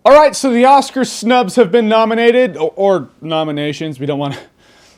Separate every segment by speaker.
Speaker 1: Alright, so the Oscar snubs have been nominated, or nominations, we don't want to...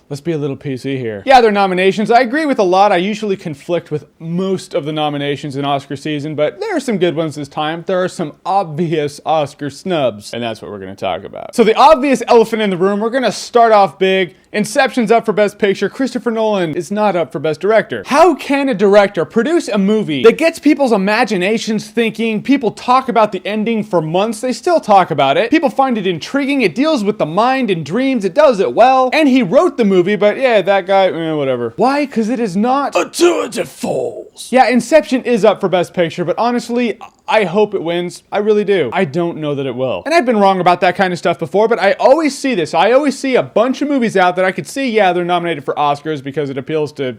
Speaker 1: Let's be a little PC here. Yeah, they're nominations. I agree with a lot. I usually conflict with most of the nominations in Oscar season, but there are some good ones this time. There are some obvious Oscar snubs, and that's what we're going to talk about. So the obvious elephant in the room, we're going to start off big. Inception's up for Best Picture. Christopher Nolan is not up for Best Director. How can a director produce a movie that gets people's imaginations thinking? People talk about the ending for months. They still talk about it. People find it intriguing. It deals with the mind and dreams. It does it well. And he wrote the movie, but yeah, that guy, whatever. Why? Because it is not a tour de force. Yeah, Inception is up for Best Picture, but honestly, I hope it wins. I really do. I don't know that it will. And I've been wrong about that kind of stuff before, but I always see this. I always see a bunch of movies out that I could see, yeah, they're nominated for Oscars because it appeals to,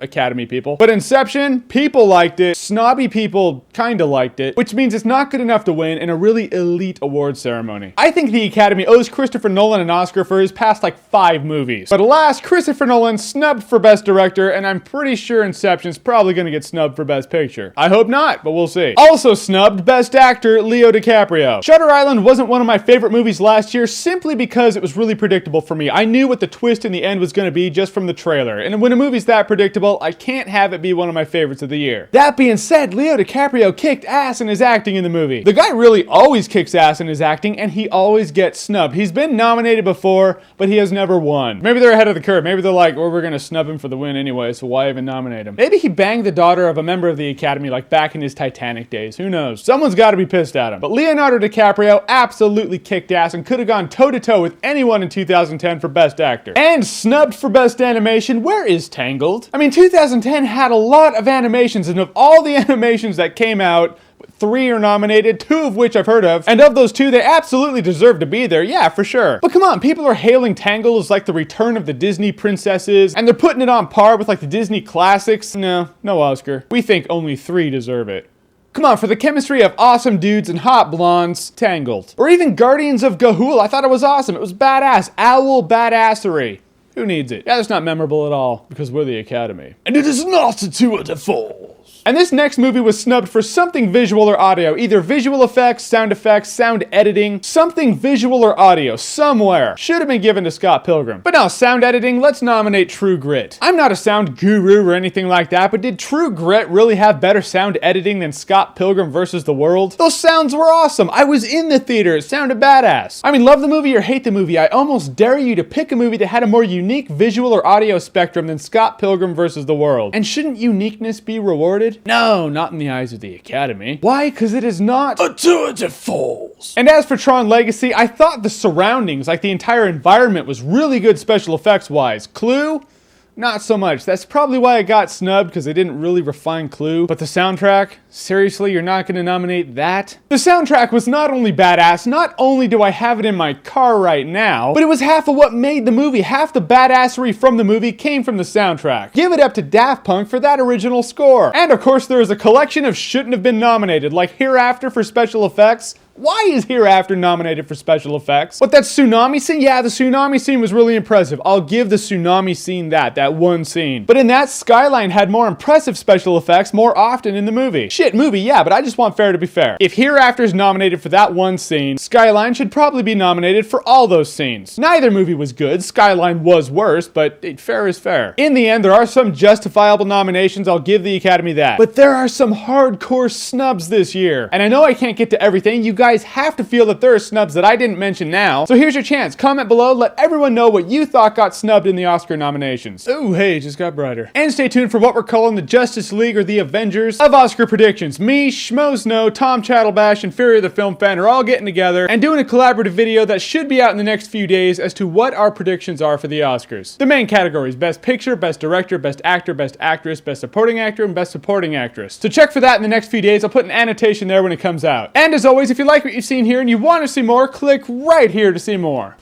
Speaker 1: Academy people. But Inception, people liked it. Snobby people kinda liked it, which means it's not good enough to win in a really elite award ceremony. I think the Academy owes Christopher Nolan an Oscar for his past 5 movies. But alas, Christopher Nolan snubbed for Best Director, and I'm pretty sure Inception's probably gonna get snubbed for Best Picture. I hope not, but we'll see. Also snubbed, Best Actor, Leo DiCaprio. Shutter Island wasn't one of my favorite movies last year simply because it was really predictable for me. I knew what the twist in the end was going to be just from the trailer. And when a movie's that predictable, I can't have it be one of my favorites of the year. That being said, Leo DiCaprio kicked ass in his acting in the movie. The guy really always kicks ass in his acting, and he always gets snubbed. He's been nominated before, but he has never won. Maybe they're ahead of the curve. Maybe they're like, well, we're going to snub him for the win anyway, so why even nominate him? Maybe he banged the daughter of a member of the Academy back in his Titanic days. Who knows? Someone's got to be pissed at him. But Leonardo DiCaprio absolutely kicked ass and could have gone toe-to-toe with anyone in 2010 for Best Actor. And snubbed for Best Animation, where is Tangled? I mean, 2010 had a lot of animations, and of all the animations that came out, 3 are nominated, 2 of which I've heard of, and of those 2, they absolutely deserve to be there, yeah, for sure. But come on, people are hailing Tangled as like the return of the Disney princesses, and they're putting it on par with the Disney classics. No Oscar. We think only 3 deserve it. Come on, for the chemistry of awesome dudes and hot blondes, Tangled. Or even Guardians of Ga'Hoole, I thought it was awesome. It was badass. Owl badassery. Who needs it? Yeah, it's not memorable at all, because we're the Academy. And it is not a tour de force. And this next movie was snubbed for something visual or audio. Either visual effects, sound editing, something visual or audio, somewhere. Should have been given to Scott Pilgrim. But no, sound editing, let's nominate True Grit. I'm not a sound guru or anything like that, but did True Grit really have better sound editing than Scott Pilgrim vs. the World? Those sounds were awesome. I was in the theater. It sounded badass. I mean, love the movie or hate the movie, I almost dare you to pick a movie that had a more unique visual or audio spectrum than Scott Pilgrim vs. the World. And shouldn't uniqueness be rewarded? No, not in the eyes of the Academy. Why? Because it is not a tour de force. And as for Tron Legacy, I thought the surroundings, the entire environment, was really good special effects wise. Clue? Not so much. That's probably why it got snubbed, because they didn't really refine Clue. But the soundtrack? Seriously, you're not going to nominate that? The soundtrack was not only badass, not only do I have it in my car right now, but it was half of what made the movie. Half the badassery from the movie came from the soundtrack. Give it up to Daft Punk for that original score. And of course, there is a collection of shouldn't have been nominated, like Hereafter for special effects. Why is Hereafter nominated for special effects? What, that tsunami scene? Yeah, the tsunami scene was really impressive. I'll give the tsunami scene that one scene. But in that, Skyline had more impressive special effects more often in the movie. Shit, movie, yeah, but I just want fair to be fair. If Hereafter is nominated for that one scene, Skyline should probably be nominated for all those scenes. Neither movie was good. Skyline was worse, but fair is fair. In the end, there are some justifiable nominations. I'll give the Academy that. But there are some hardcore snubs this year. And I know I can't get to everything. You guys have to feel that there are snubs that I didn't mention now. So here's your chance. Comment below. Let everyone know what you thought got snubbed in the Oscar nominations. Oh, hey, it just got brighter. And stay tuned for what we're calling the Justice League or the Avengers of Oscar predictions. Me, Schmo Snow, Tom Chattelbash, and Fury the Film Fan are all getting together and doing a collaborative video that should be out in the next few days as to what our predictions are for the Oscars. The main categories: Best Picture, Best Director, Best Actor, Best Actress, Best Supporting Actor, and Best Supporting Actress. So check for that in the next few days. I'll put an annotation there when it comes out. And as always, if you like what you've seen here and you want to see more, click right here to see more.